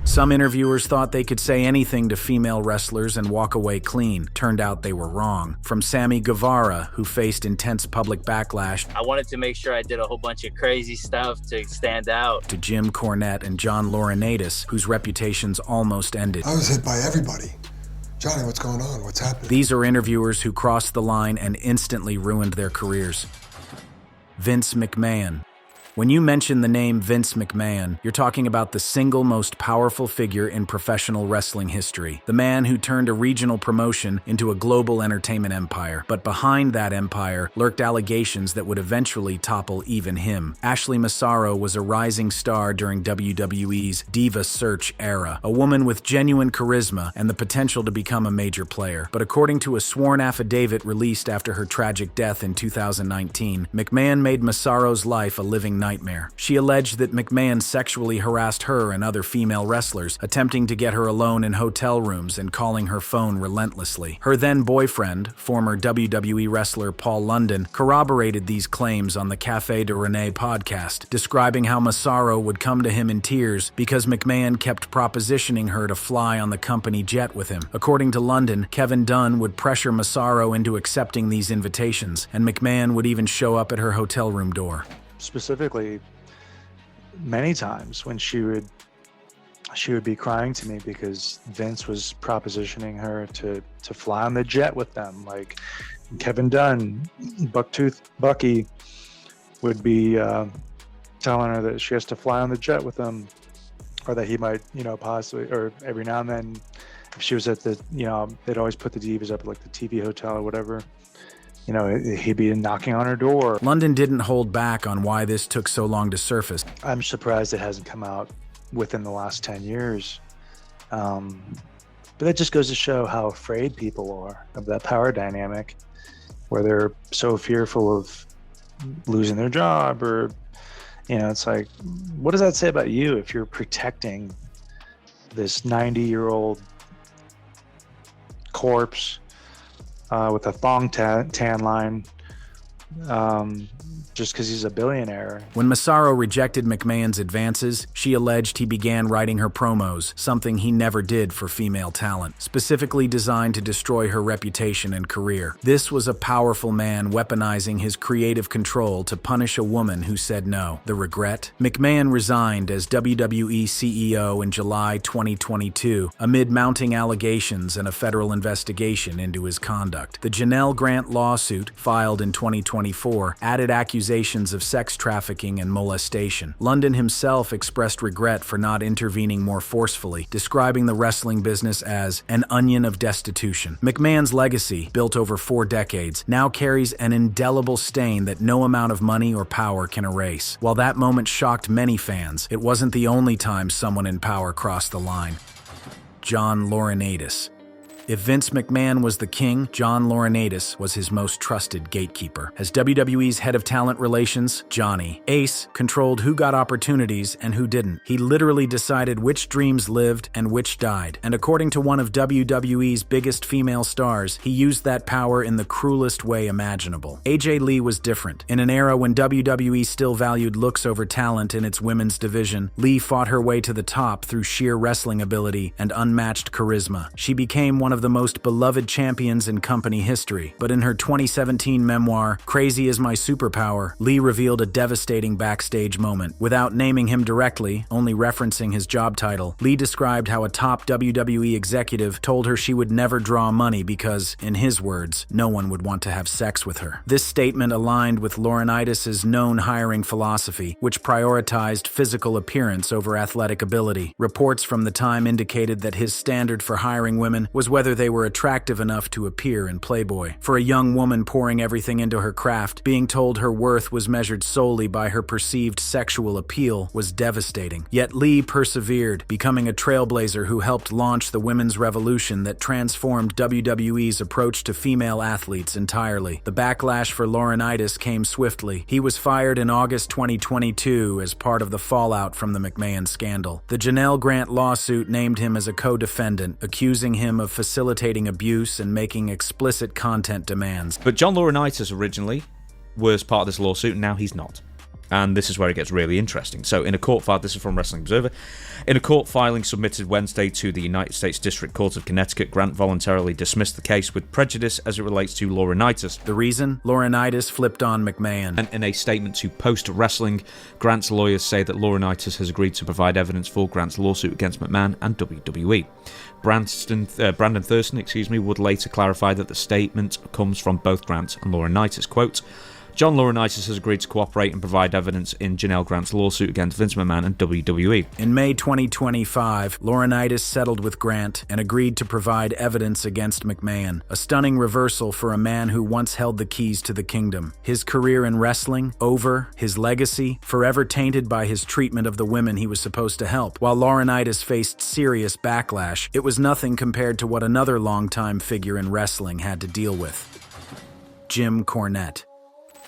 Some interviewers thought they could say anything to female wrestlers and walk away clean. Turned out they were wrong. From Sammy Guevara, who faced intense public backlash, I wanted to make sure I did a whole bunch of crazy stuff to stand out, to Jim Cornette and John Laurinaitis, whose reputations almost ended. I was hit by everybody. Johnny, what's going on? What's happening? These are interviewers who crossed the line and instantly ruined their careers. Vince McMahon. When you mention the name Vince McMahon, you're talking about the single most powerful figure in professional wrestling history. The man who turned a regional promotion into a global entertainment empire. But behind that empire lurked allegations that would eventually topple even him. Ashley Massaro was a rising star during WWE's Diva Search era, a woman with genuine charisma and the potential to become a major player. But according to a sworn affidavit released after her tragic death in 2019, McMahon made Massaro's life a living nightmare. She alleged that McMahon sexually harassed her and other female wrestlers, attempting to get her alone in hotel rooms and calling her phone relentlessly. Her then-boyfriend, former WWE wrestler Paul London, corroborated these claims on the Café de Renee podcast, describing how Massaro would come to him in tears because McMahon kept propositioning her to fly on the company jet with him. According to London, Kevin Dunn would pressure Massaro into accepting these invitations, and McMahon would even show up at her hotel room door. Specifically, many times when she would be crying to me because Vince was propositioning her to fly on the jet with them. Like Kevin Dunn, Bucktooth Bucky would be telling her that she has to fly on the jet with him, or that he might, possibly, or every now and then, if she was at the, they'd always put the divas up at like the TV hotel or whatever. He'd be knocking on her door. London didn't hold back on why this took so long to surface. I'm surprised it hasn't come out within the last 10 years. But that just goes to show how afraid people are of that power dynamic, where they're so fearful of losing their job, or, it's like, what does that say about you if you're protecting this 90-year-old corpse with a thong tan line, just because he's a billionaire? When Massaro rejected McMahon's advances, she alleged he began writing her promos, something he never did for female talent, specifically designed to destroy her reputation and career. This was a powerful man weaponizing his creative control to punish a woman who said no. The regret? McMahon resigned as WWE CEO in July 2022 amid mounting allegations and a federal investigation into his conduct. The Janelle Grant lawsuit, filed in 2024, added accusations of sex trafficking and molestation. London himself expressed regret for not intervening more forcefully, describing the wrestling business as an onion of destitution. McMahon's legacy, built over 4 decades, now carries an indelible stain that no amount of money or power can erase. While that moment shocked many fans, it wasn't the only time someone in power crossed the line. John Laurinaitis. If Vince McMahon was the king, John Laurinaitis was his most trusted gatekeeper. As WWE's head of talent relations, Johnny Ace controlled who got opportunities and who didn't. He literally decided which dreams lived and which died. And according to one of WWE's biggest female stars, he used that power in the cruelest way imaginable. AJ Lee was different. In an era when WWE still valued looks over talent in its women's division, Lee fought her way to the top through sheer wrestling ability and unmatched charisma. She became one of the most beloved champions in company history. But in her 2017 memoir, Crazy is My Superpower, Lee revealed a devastating backstage moment. Without naming him directly, only referencing his job title, Lee described how a top WWE executive told her she would never draw money because, in his words, no one would want to have sex with her. This statement aligned with Laurinaitis' known hiring philosophy, which prioritized physical appearance over athletic ability. Reports from the time indicated that his standard for hiring women was whether they were attractive enough to appear in Playboy. For a young woman pouring everything into her craft, being told her worth was measured solely by her perceived sexual appeal was devastating. Yet Lee persevered, becoming a trailblazer who helped launch the women's revolution that transformed WWE's approach to female athletes entirely. The backlash for Laurinaitis came swiftly. He was fired in August 2022 as part of the fallout from the McMahon scandal. The Janelle Grant lawsuit named him as a co-defendant, accusing him of facilitating abuse and making explicit content demands. But John Laurinaitis originally was part of this lawsuit, and now he's not. And this is where it gets really interesting. So in a court file, this is from Wrestling Observer, in a court filing submitted Wednesday to the United States District Court of Connecticut, Grant voluntarily dismissed the case with prejudice as it relates to Laurinaitis. The reason? Laurinaitis flipped on McMahon. And in a statement to Post Wrestling, Grant's lawyers say that Laurinaitis has agreed to provide evidence for Grant's lawsuit against McMahon and WWE. Brandon Thurston, would later clarify that the statement comes from both Grant and Laurinaitis. Quote, John Laurinaitis has agreed to cooperate and provide evidence in Janelle Grant's lawsuit against Vince McMahon and WWE. In May 2025, Laurinaitis settled with Grant and agreed to provide evidence against McMahon, a stunning reversal for a man who once held the keys to the kingdom. His career in wrestling, over, his legacy, forever tainted by his treatment of the women he was supposed to help. While Laurinaitis faced serious backlash, it was nothing compared to what another longtime figure in wrestling had to deal with. Jim Cornette.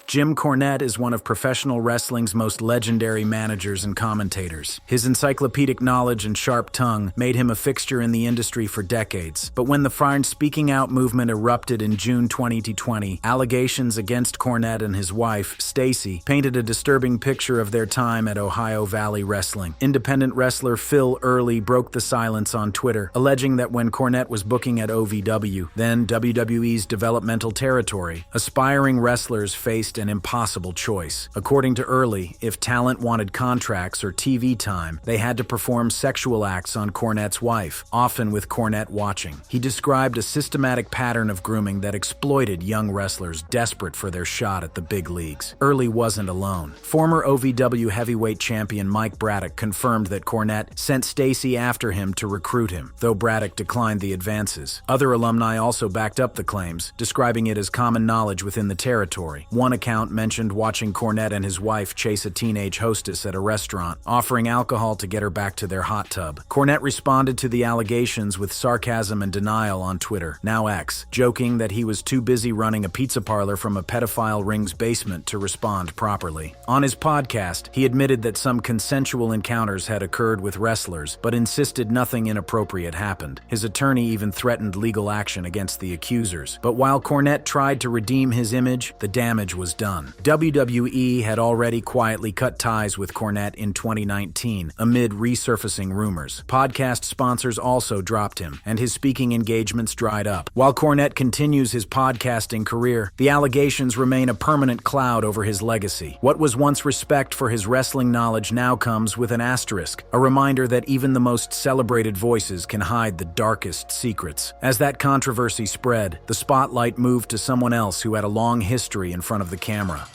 Jim Cornette is one of professional wrestling's most legendary managers and commentators. His encyclopedic knowledge and sharp tongue made him a fixture in the industry for decades. But when the Fine Speaking Out movement erupted in June 2020, allegations against Cornette and his wife, Stacy, painted a disturbing picture of their time at Ohio Valley Wrestling. Independent wrestler Phil Early broke the silence on Twitter, alleging that when Cornette was booking at OVW, then WWE's developmental territory, aspiring wrestlers faced an impossible choice. According to Early, if talent wanted contracts or TV time, they had to perform sexual acts on Cornette's wife, often with Cornette watching. He described a systematic pattern of grooming that exploited young wrestlers desperate for their shot at the big leagues. Early wasn't alone. Former OVW heavyweight champion Mike Braddock confirmed that Cornette sent Stacy after him to recruit him, though Braddock declined the advances. Other alumni also backed up the claims, describing it as common knowledge within the territory. One account mentioned watching Cornette and his wife chase a teenage hostess at a restaurant, offering alcohol to get her back to their hot tub. Cornette responded to the allegations with sarcasm and denial on Twitter, now X, joking that he was too busy running a pizza parlor from a pedophile ring's basement to respond properly. On his podcast, he admitted that some consensual encounters had occurred with wrestlers, but insisted nothing inappropriate happened. His attorney even threatened legal action against the accusers. But while Cornette tried to redeem his image, the damage was done. WWE had already quietly cut ties with Cornette in 2019 amid resurfacing rumors. Podcast sponsors also dropped him, and his speaking engagements dried up. While Cornette continues his podcasting career, the allegations remain a permanent cloud over his legacy. What was once respect for his wrestling knowledge now comes with an asterisk, a reminder that even the most celebrated voices can hide the darkest secrets. As that controversy spread, the spotlight moved to someone else who had a long history in front of the camera.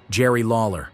Jerry Lawler.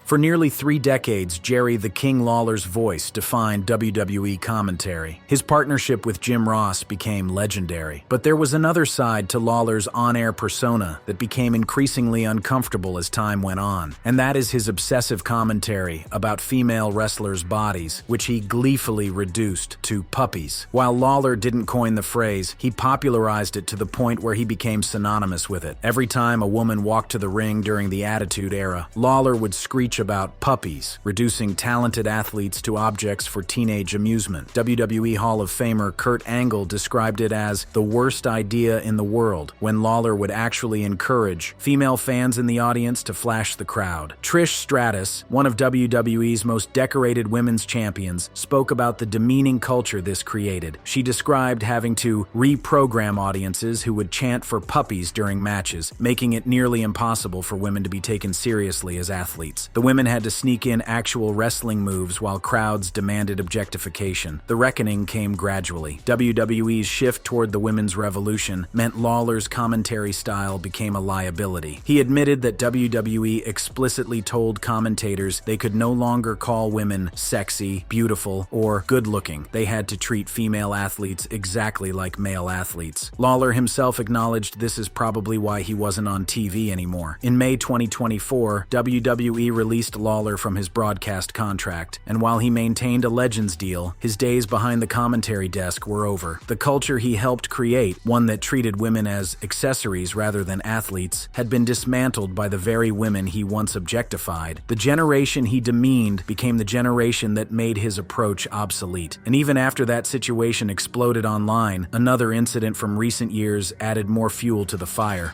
For nearly 3 decades, Jerry the King Lawler's voice defined WWE commentary. His partnership with Jim Ross became legendary. But there was another side to Lawler's on-air persona that became increasingly uncomfortable as time went on, and that is his obsessive commentary about female wrestlers' bodies, which he gleefully reduced to puppies. While Lawler didn't coin the phrase, he popularized it to the point where he became synonymous with it. Every time a woman walked to the ring during the Attitude Era, Lawler would screech about puppies, reducing talented athletes to objects for teenage amusement. WWE Hall of Famer Kurt Angle described it as the worst idea in the world when Lawler would actually encourage female fans in the audience to flash the crowd. Trish Stratus, one of WWE's most decorated women's champions, spoke about the demeaning culture this created. She described having to reprogram audiences who would chant for puppies during matches, making it nearly impossible for women to be taken seriously as athletes. The women had to sneak in actual wrestling moves while crowds demanded objectification. The reckoning came gradually. WWE's shift toward the women's revolution meant Lawler's commentary style became a liability. He admitted that WWE explicitly told commentators they could no longer call women sexy, beautiful, or good-looking. They had to treat female athletes exactly like male athletes. Lawler himself acknowledged this is probably why he wasn't on TV anymore. In May 2024, WWE released Lawler from his broadcast contract, and while he maintained a Legends deal, his days behind the commentary desk were over. The culture he helped create, one that treated women as accessories rather than athletes, had been dismantled by the very women he once objectified. The generation he demeaned became the generation that made his approach obsolete. And even after that situation exploded online, another incident from recent years added more fuel to the fire.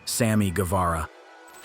Sammy Guevara.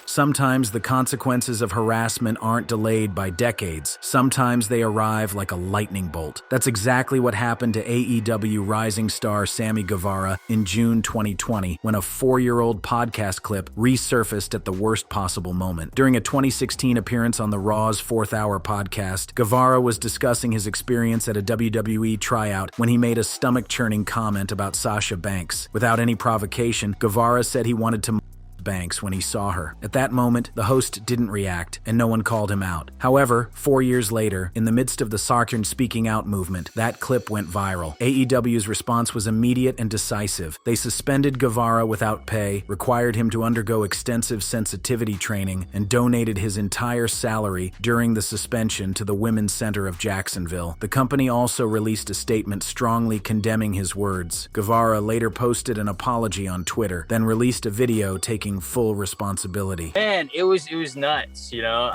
Sometimes the consequences of harassment aren't delayed by decades. Sometimes they arrive like a lightning bolt. That's exactly what happened to AEW rising star Sammy Guevara in June 2020 when a 4-year-old podcast clip resurfaced at the worst possible moment. During a 2016 appearance on the Raw's 4th Hour podcast, Guevara was discussing his experience at a WWE tryout when he made a stomach-churning comment about Sasha Banks. Without any provocation, Guevara said he wanted to Banks when he saw her. At that moment, the host didn't react, and no one called him out. However, 4 years later, in the midst of the Sarkern speaking out movement, that clip went viral. AEW's response was immediate and decisive. They suspended Guevara without pay, required him to undergo extensive sensitivity training, and donated his entire salary during the suspension to the Women's Center of Jacksonville. The company also released a statement strongly condemning his words. Guevara later posted an apology on Twitter, then released a video taking full responsibility. Man, it was nuts, you know.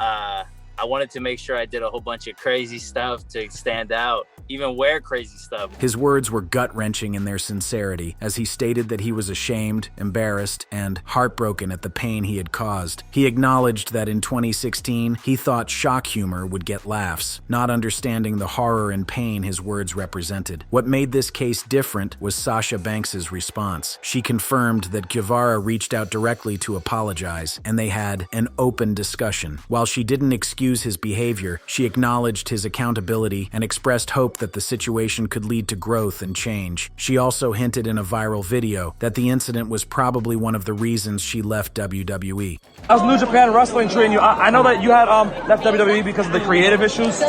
I wanted to make sure I did a whole bunch of crazy stuff to stand out, even wear crazy stuff. His words were gut-wrenching in their sincerity, as he stated that he was ashamed, embarrassed, and heartbroken at the pain he had caused. He acknowledged that in 2016, he thought shock humor would get laughs, not understanding the horror and pain his words represented. What made this case different was Sasha Banks's response. She confirmed that Guevara reached out directly to apologize, and they had an open discussion. While she didn't excuse his behavior, she acknowledged his accountability and expressed hope that the situation could lead to growth and change. She also hinted in a viral video that the incident was probably one of the reasons she left WWE. I was New Japan Wrestling training you. I know that you had left WWE because of the creative issues. So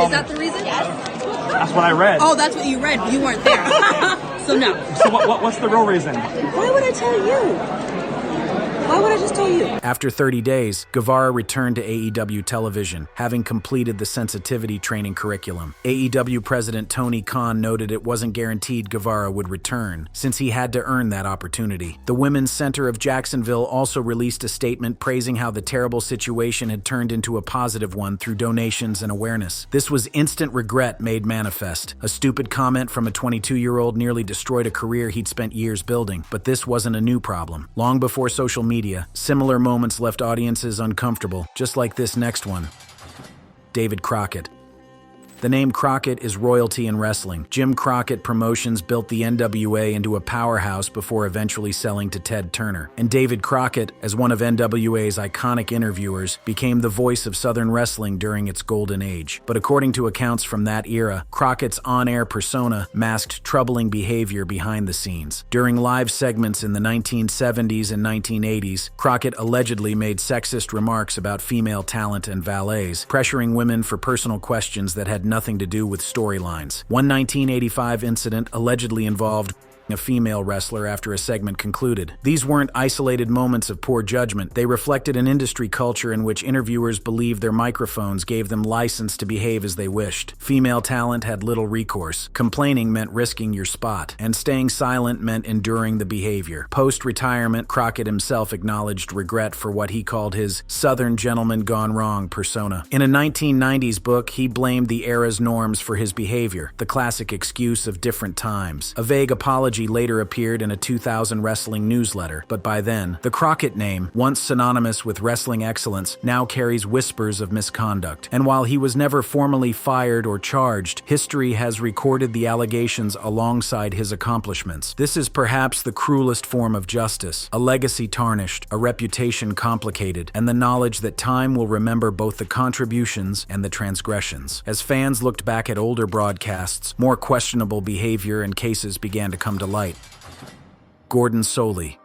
is that the reason? That's what I read. Oh, that's what you read. You weren't there. So no. So what's the real reason? Why would I tell you? Why would I just tell you? After 30 days, Guevara returned to AEW television, having completed the sensitivity training curriculum. AEW President Tony Khan noted it wasn't guaranteed Guevara would return, since he had to earn that opportunity. The Women's Center of Jacksonville also released a statement praising how the terrible situation had turned into a positive one through donations and awareness. This was instant regret made manifest. A stupid comment from a 22-year-old nearly destroyed a career he'd spent years building, but this wasn't a new problem. Long before social media, similar moments left audiences uncomfortable, just like this next one. David Crockett. The name Crockett is royalty in wrestling. Jim Crockett Promotions built the NWA into a powerhouse before eventually selling to Ted Turner. And David Crockett, as one of NWA's iconic interviewers, became the voice of Southern wrestling during its golden age. But according to accounts from that era, Crockett's on-air persona masked troubling behavior behind the scenes. During live segments in the 1970s and 1980s, Crockett allegedly made sexist remarks about female talent and valets, pressuring women for personal questions that had nothing to do with storylines. One 1985 incident allegedly involved a female wrestler after a segment concluded. These weren't isolated moments of poor judgment. They reflected an industry culture in which interviewers believed their microphones gave them license to behave as they wished. Female talent had little recourse. Complaining meant risking your spot, and staying silent meant enduring the behavior. Post-retirement, Crockett himself acknowledged regret for what he called his Southern gentleman gone wrong persona. In a 1990s book, he blamed the era's norms for his behavior, the classic excuse of different times. A vague apology later appeared in a 2000 wrestling newsletter, but by then, the Crockett name, once synonymous with wrestling excellence, now carries whispers of misconduct. And while he was never formally fired or charged, history has recorded the allegations alongside his accomplishments. This is perhaps the cruelest form of justice, a legacy tarnished, a reputation complicated, and the knowledge that time will remember both the contributions and the transgressions. As fans looked back at older broadcasts, more questionable behavior and cases began to come to light. Gordon Solie.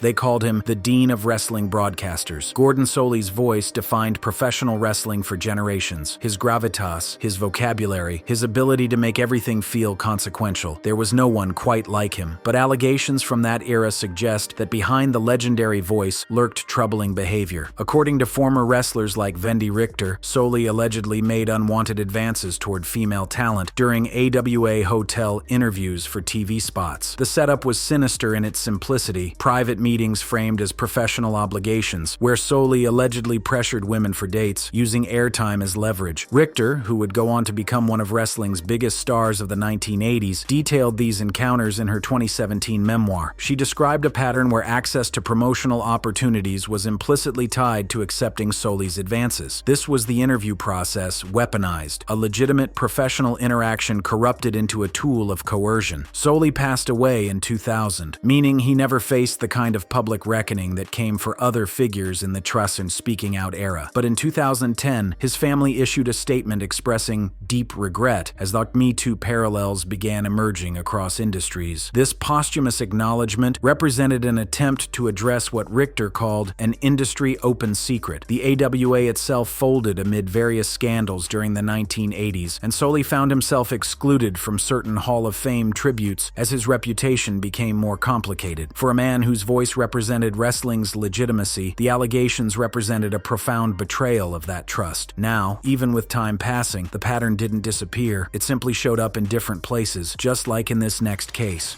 They called him the Dean of Wrestling Broadcasters. Gordon Solie's voice defined professional wrestling for generations. His gravitas, his vocabulary, his ability to make everything feel consequential. There was no one quite like him. But allegations from that era suggest that behind the legendary voice lurked troubling behavior. According to former wrestlers like Vendi Richter, Solie allegedly made unwanted advances toward female talent during AWA hotel interviews for TV spots. The setup was sinister in its simplicity. Private meetings framed as professional obligations, where Solie allegedly pressured women for dates, using airtime as leverage. Richter, who would go on to become one of wrestling's biggest stars of the 1980s, detailed these encounters in her 2017 memoir. She described a pattern where access to promotional opportunities was implicitly tied to accepting Solie's advances. This was the interview process weaponized, a legitimate professional interaction corrupted into a tool of coercion. Solie passed away in 2000, meaning he never faced the kind of public reckoning that came for other figures in the trust and speaking out era. But in 2010, his family issued a statement expressing deep regret as the Me Too parallels began emerging across industries. This posthumous acknowledgement represented an attempt to address what Richter called an industry open secret. The AWA itself folded amid various scandals during the 1980s, and Solie found himself excluded from certain Hall of Fame tributes as his reputation became more complicated. For a man whose voice represented wrestling's legitimacy, the allegations represented a profound betrayal of that trust. Now, even with time passing, the pattern didn't disappear. It simply showed up in different places, just like in this next case.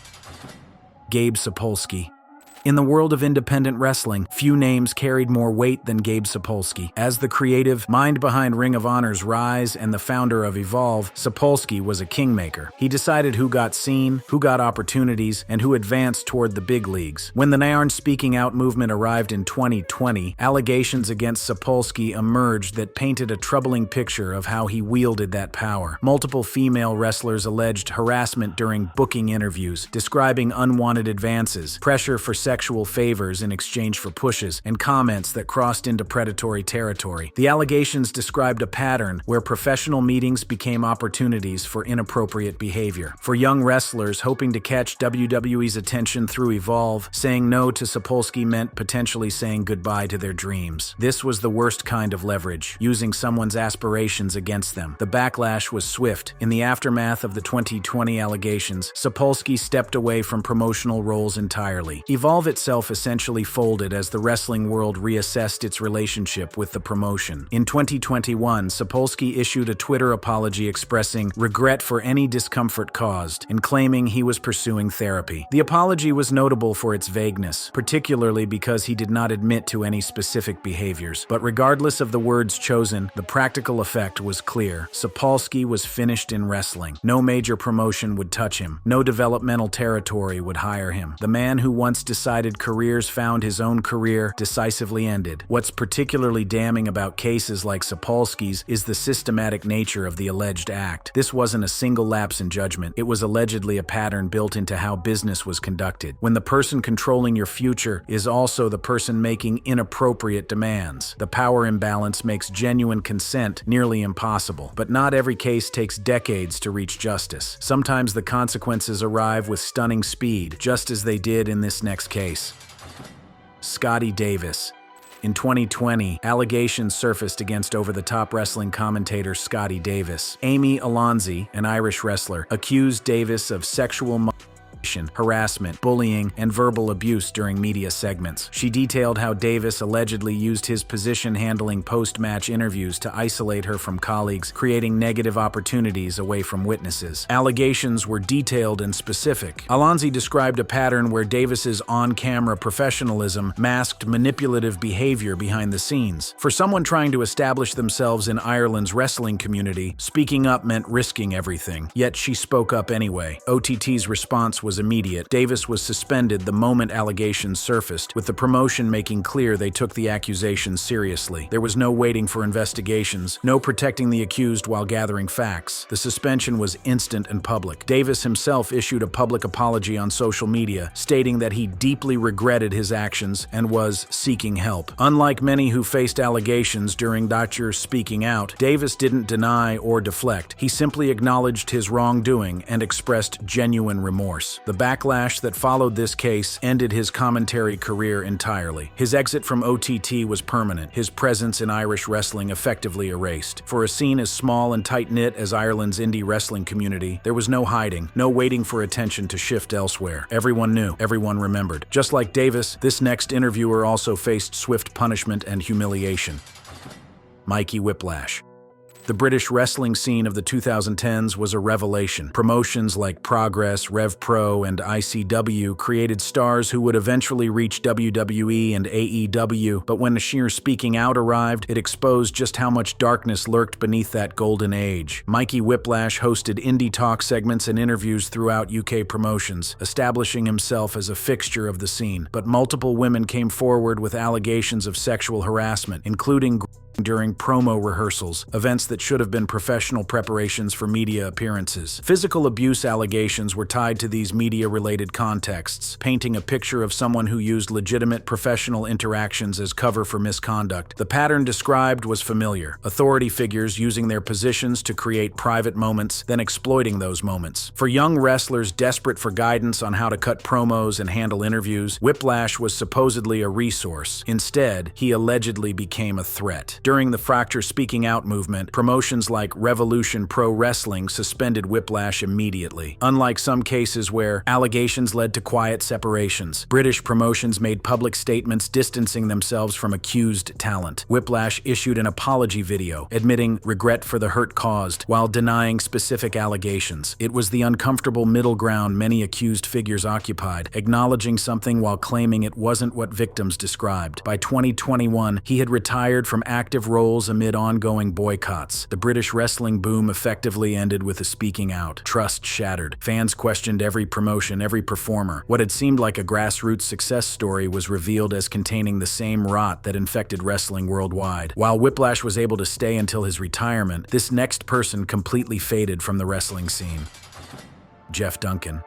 Gabe Sapolsky. In the world of independent wrestling, few names carried more weight than Gabe Sapolsky. As the creative mind behind Ring of Honor's rise and the founder of Evolve, Sapolsky was a kingmaker. He decided who got seen, who got opportunities, and who advanced toward the big leagues. When the Nairn Speaking Out movement arrived in 2020, allegations against Sapolsky emerged that painted a troubling picture of how he wielded that power. Multiple female wrestlers alleged harassment during booking interviews, describing unwanted advances, pressure for sexual favors in exchange for pushes, and comments that crossed into predatory territory. The allegations described a pattern where professional meetings became opportunities for inappropriate behavior. For young wrestlers hoping to catch WWE's attention through Evolve, saying no to Sapolsky meant potentially saying goodbye to their dreams. This was the worst kind of leverage, using someone's aspirations against them. The backlash was swift. In the aftermath of the 2020 allegations, Sapolsky stepped away from promotional roles entirely. Evolve itself essentially folded as the wrestling world reassessed its relationship with the promotion. In 2021, Sapolsky issued a Twitter apology expressing regret for any discomfort caused and claiming he was pursuing therapy. The apology was notable for its vagueness, particularly because he did not admit to any specific behaviors. But regardless of the words chosen, the practical effect was clear. Sapolsky was finished in wrestling. No major promotion would touch him. No developmental territory would hire him. The man who once decided careers found his own career decisively ended. What's particularly damning about cases like Sapolsky's is the systematic nature of the alleged act. This wasn't a single lapse in judgment. It was allegedly a pattern built into how business was conducted. When the person controlling your future is also the person making inappropriate demands, the power imbalance makes genuine consent nearly impossible. But not every case takes decades to reach justice. Sometimes the consequences arrive with stunning speed, just as they did in this next case. Scotty Davis. In 2020, allegations surfaced against over-the-top wrestling commentator Scotty Davis. Amy Alonzi, an Irish wrestler, accused Davis of sexual harassment, bullying, and verbal abuse during media segments. She detailed how Davis allegedly used his position handling post-match interviews to isolate her from colleagues, creating negative opportunities away from witnesses. Allegations were detailed and specific. Alonzi described a pattern where Davis's on-camera professionalism masked manipulative behavior behind the scenes. For someone trying to establish themselves in Ireland's wrestling community, speaking up meant risking everything. Yet she spoke up anyway. OTT's response was immediate. Davis was suspended the moment allegations surfaced, with the promotion making clear they took the accusations seriously. There was no waiting for investigations, no protecting the accused while gathering facts. The suspension was instant and public. Davis himself issued a public apology on social media, stating that he deeply regretted his actions and was seeking help. Unlike many who faced allegations during Dr. Speaking Out, Davis didn't deny or deflect. He simply acknowledged his wrongdoing and expressed genuine remorse. The backlash that followed this case ended his commentary career entirely. His exit from OTT was permanent, his presence in Irish wrestling effectively erased. For a scene as small and tight-knit as Ireland's indie wrestling community, there was no hiding, no waiting for attention to shift elsewhere. Everyone knew, everyone remembered. Just like Davis, this next interviewer also faced swift punishment and humiliation. Mikey Whiplash. The British wrestling scene of the 2010s was a revelation. Promotions like Progress, Rev Pro, and ICW created stars who would eventually reach WWE and AEW, but when Sheer Speaking Out arrived, it exposed just how much darkness lurked beneath that golden age. Mikey Whiplash hosted indie talk segments and interviews throughout UK promotions, establishing himself as a fixture of the scene. But multiple women came forward with allegations of sexual harassment, including during promo rehearsals, events that should have been professional preparations for media appearances. Physical abuse allegations were tied to these media-related contexts, painting a picture of someone who used legitimate professional interactions as cover for misconduct. The pattern described was familiar: authority figures using their positions to create private moments, then exploiting those moments. For young wrestlers desperate for guidance on how to cut promos and handle interviews, Whiplash was supposedly a resource. Instead, he allegedly became a threat. During the Fracture Speaking Out movement, promotions like Revolution Pro Wrestling suspended Whiplash immediately. Unlike some cases where allegations led to quiet separations, British promotions made public statements distancing themselves from accused talent. Whiplash issued an apology video, admitting regret for the hurt caused, while denying specific allegations. It was the uncomfortable middle ground many accused figures occupied, acknowledging something while claiming it wasn't what victims described. By 2021, he had retired from active roles amid ongoing boycotts. The British wrestling boom effectively ended with a speaking out. Trust shattered. Fans questioned every promotion, every performer. What had seemed like a grassroots success story was revealed as containing the same rot that infected wrestling worldwide. While Whiplash was able to stay until his retirement, this next person completely faded from the wrestling scene. Jeff Duncan.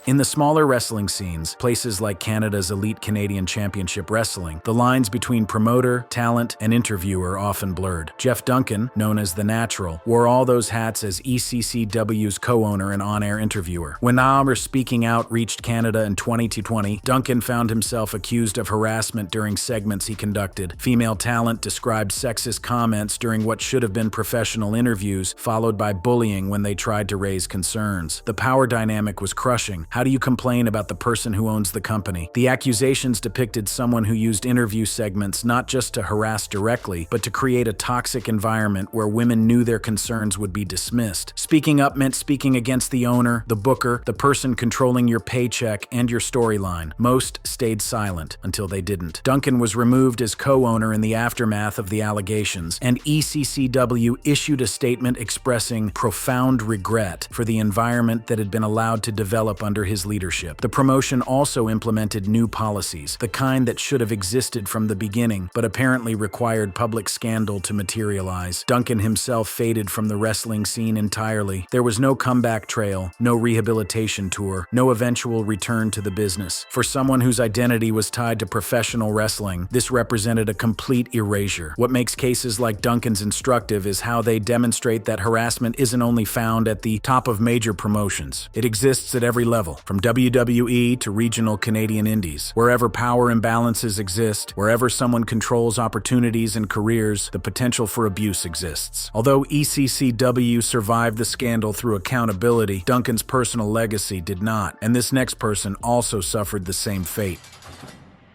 In the smaller wrestling scenes, places like Canada's Elite Canadian Championship Wrestling, the lines between promoter, talent, and interviewer often blurred. Jeff Duncan, known as The Natural, wore all those hats as ECCW's co-owner and on-air interviewer. When Speaking Out reached Canada in 2020, Duncan found himself accused of harassment during segments he conducted. Female talent described sexist comments during what should have been professional interviews, followed by bullying when they tried to raise concerns. The power dynamic was crushing. How do you complain about the person who owns the company? The accusations depicted someone who used interview segments not just to harass directly, but to create a toxic environment where women knew their concerns would be dismissed. Speaking up meant speaking against the owner, the booker, the person controlling your paycheck and your storyline. Most stayed silent until they didn't. Duncan was removed as co-owner in the aftermath of the allegations, and ECCW issued a statement expressing profound regret for the environment that had been allowed to develop under his leadership. The promotion also implemented new policies, the kind that should have existed from the beginning, but apparently required public scandal to materialize. Duncan himself faded from the wrestling scene entirely. There was no comeback trail, no rehabilitation tour, no eventual return to the business. For someone whose identity was tied to professional wrestling, this represented a complete erasure. What makes cases like Duncan's instructive is how they demonstrate that harassment isn't only found at the top of major promotions. It exists at every level, from WWE to regional Canadian indies. Wherever power imbalances exist, wherever someone controls opportunities and careers, the potential for abuse exists. Although ECCW survived the scandal through accountability, Duncan's personal legacy did not, and this next person also suffered the same fate.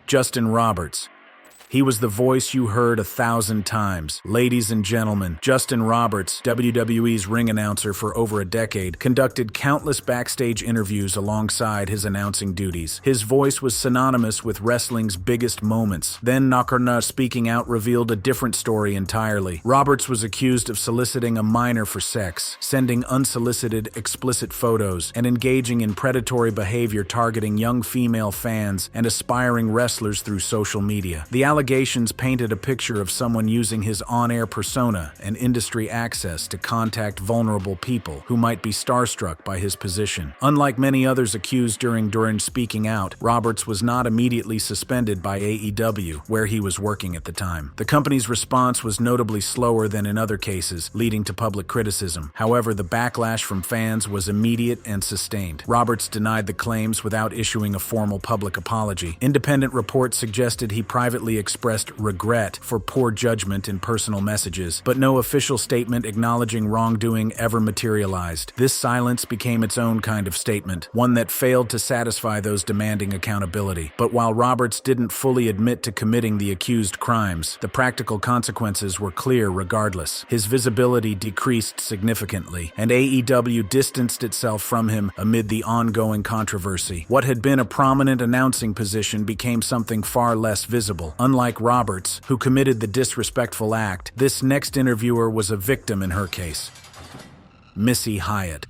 Justin Roberts. He was the voice you heard 1,000 times. Ladies and gentlemen, Justin Roberts, WWE's ring announcer for over a decade, conducted countless backstage interviews alongside his announcing duties. His voice was synonymous with wrestling's biggest moments. Then Nakarna Speaking Out revealed a different story entirely. Roberts was accused of soliciting a minor for sex, sending unsolicited, explicit photos, and engaging in predatory behavior targeting young female fans and aspiring wrestlers through social media. The allegations painted a picture of someone using his on-air persona and industry access to contact vulnerable people who might be starstruck by his position. Unlike many others accused during Speaking Out, Roberts was not immediately suspended by AEW, where he was working at the time. The company's response was notably slower than in other cases, leading to public criticism. However, the backlash from fans was immediate and sustained. Roberts denied the claims without issuing a formal public apology. Independent reports suggested he privately expressed regret for poor judgment in personal messages, but no official statement acknowledging wrongdoing ever materialized. This silence became its own kind of statement, one that failed to satisfy those demanding accountability. But while Roberts didn't fully admit to committing the accused crimes, the practical consequences were clear regardless. His visibility decreased significantly, and AEW distanced itself from him amid the ongoing controversy. What had been a prominent announcing position became something far less visible. Unlike Roberts, who committed the disrespectful act, this next interviewer was a victim in her case. Missy Hyatt.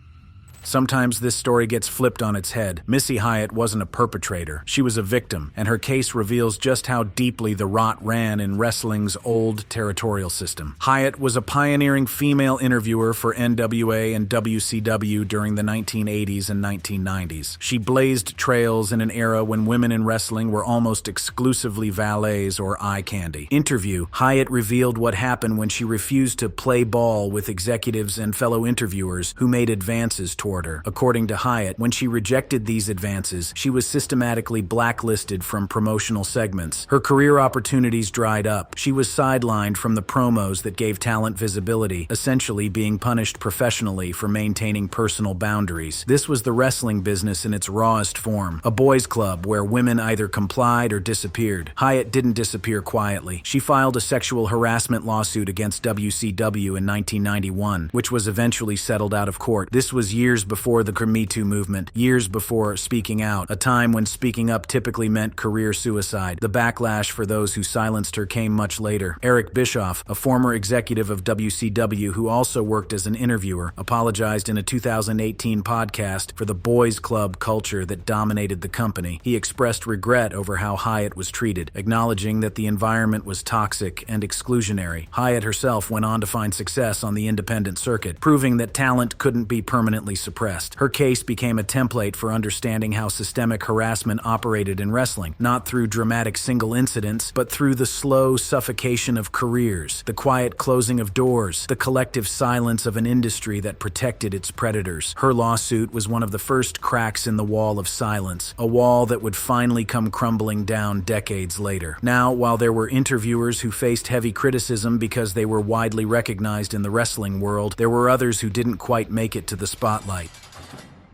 Sometimes this story gets flipped on its head. Missy Hyatt wasn't a perpetrator. She was a victim, and her case reveals just how deeply the rot ran in wrestling's old territorial system. Hyatt was a pioneering female interviewer for NWA and WCW during the 1980s and 1990s. She blazed trails in an era when women in wrestling were almost exclusively valets or eye candy. Interview: Hyatt revealed what happened when she refused to play ball with executives and fellow interviewers who made advances toward her. According to Hyatt, when she rejected these advances, she was systematically blacklisted from promotional segments. Her career opportunities dried up. She was sidelined from the promos that gave talent visibility, essentially being punished professionally for maintaining personal boundaries. This was the wrestling business in its rawest form, a boys' club where women either complied or disappeared. Hyatt didn't disappear quietly. She filed a sexual harassment lawsuit against WCW in 1991, which was eventually settled out of court. This was years before the Me Too movement, years before speaking out, a time when speaking up typically meant career suicide. The backlash for those who silenced her came much later. Eric Bischoff, a former executive of WCW who also worked as an interviewer, apologized in a 2018 podcast for the boys' club culture that dominated the company. He expressed regret over how Hyatt was treated, acknowledging that the environment was toxic and exclusionary. Hyatt herself went on to find success on the independent circuit, proving that talent couldn't be permanently suppressed. Her case became a template for understanding how systemic harassment operated in wrestling, not through dramatic single incidents, but through the slow suffocation of careers, the quiet closing of doors, the collective silence of an industry that protected its predators. Her lawsuit was one of the first cracks in the wall of silence, a wall that would finally come crumbling down decades later. Now, while there were interviewers who faced heavy criticism because they were widely recognized in the wrestling world, there were others who didn't quite make it to the spotlight.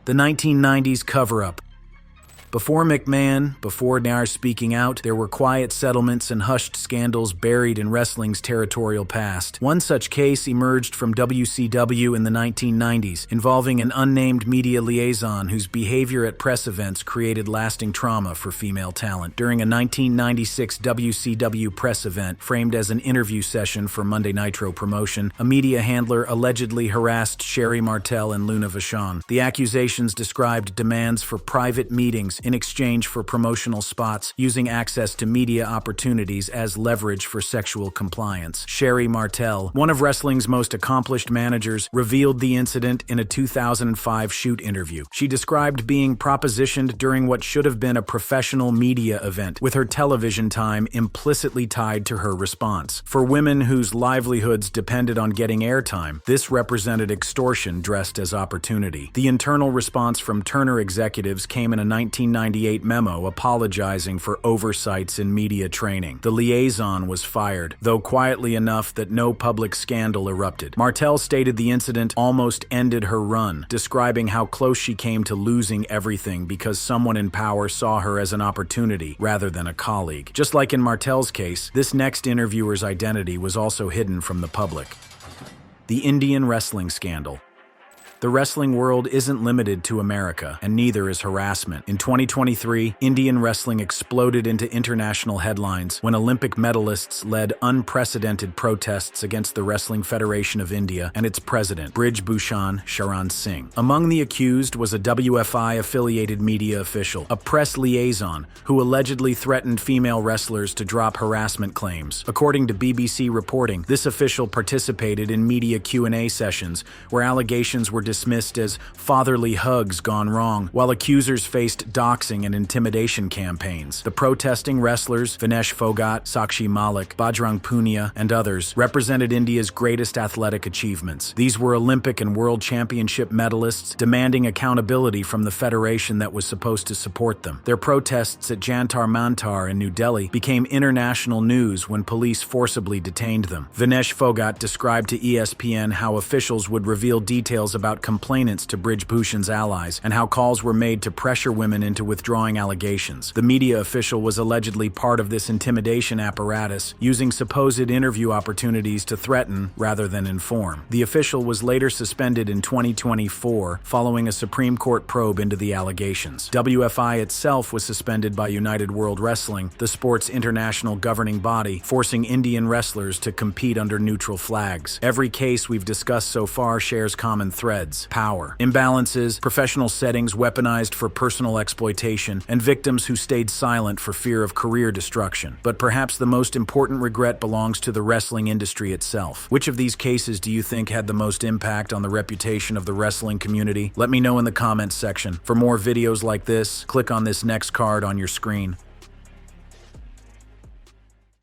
The 1990s cover-up. Before McMahon, before Nair speaking out, there were quiet settlements and hushed scandals buried in wrestling's territorial past. One such case emerged from WCW in the 1990s, involving an unnamed media liaison whose behavior at press events created lasting trauma for female talent. During a 1996 WCW press event, framed as an interview session for Monday Nitro promotion, a media handler allegedly harassed Sherry Martel and Luna Vachon. The accusations described demands for private meetings in exchange for promotional spots, using access to media opportunities as leverage for sexual compliance. Sherry Martel, one of wrestling's most accomplished managers, revealed the incident in a 2005 shoot interview. She described being propositioned during what should have been a professional media event, with her television time implicitly tied to her response. For women whose livelihoods depended on getting airtime, this represented extortion dressed as opportunity. The internal response from Turner executives came in a 1998 memo apologizing for oversights in media training. The liaison was fired, though quietly enough that no public scandal erupted. Martel stated the incident almost ended her run, describing how close she came to losing everything because someone in power saw her as an opportunity rather than a colleague. Just like in Martel's case, this next interviewer's identity was also hidden from the public. The Indian wrestling scandal. The wrestling world isn't limited to America, and neither is harassment. In 2023, Indian wrestling exploded into international headlines when Olympic medalists led unprecedented protests against the Wrestling Federation of India and its president, Brij Bhushan Sharan Singh. Among the accused was a WFI-affiliated media official, a press liaison, who allegedly threatened female wrestlers to drop harassment claims. According to BBC reporting, this official participated in media Q&A sessions where allegations were dismissed as fatherly hugs gone wrong, while accusers faced doxing and intimidation campaigns. The protesting wrestlers, Vinesh Phogat, Sakshi Malik, Bajrang Punia, and others, represented India's greatest athletic achievements. These were Olympic and World Championship medalists demanding accountability from the federation that was supposed to support them. Their protests at Jantar Mantar in New Delhi became international news when police forcibly detained them. Vinesh Phogat described to ESPN how officials would reveal details about complainants to Brij Bhushan's allies and how calls were made to pressure women into withdrawing allegations. The media official was allegedly part of this intimidation apparatus, using supposed interview opportunities to threaten rather than inform. The official was later suspended in 2024 following a Supreme Court probe into the allegations. WFI itself was suspended by United World Wrestling, the sport's international governing body, forcing Indian wrestlers to compete under neutral flags. Every case we've discussed so far shares common threads: power, imbalances, professional settings weaponized for personal exploitation, and victims who stayed silent for fear of career destruction. But perhaps the most important regret belongs to the wrestling industry itself. Which of these cases do you think had the most impact on the reputation of the wrestling community? Let me know in the comments section. For more videos like this, click on this next card on your screen.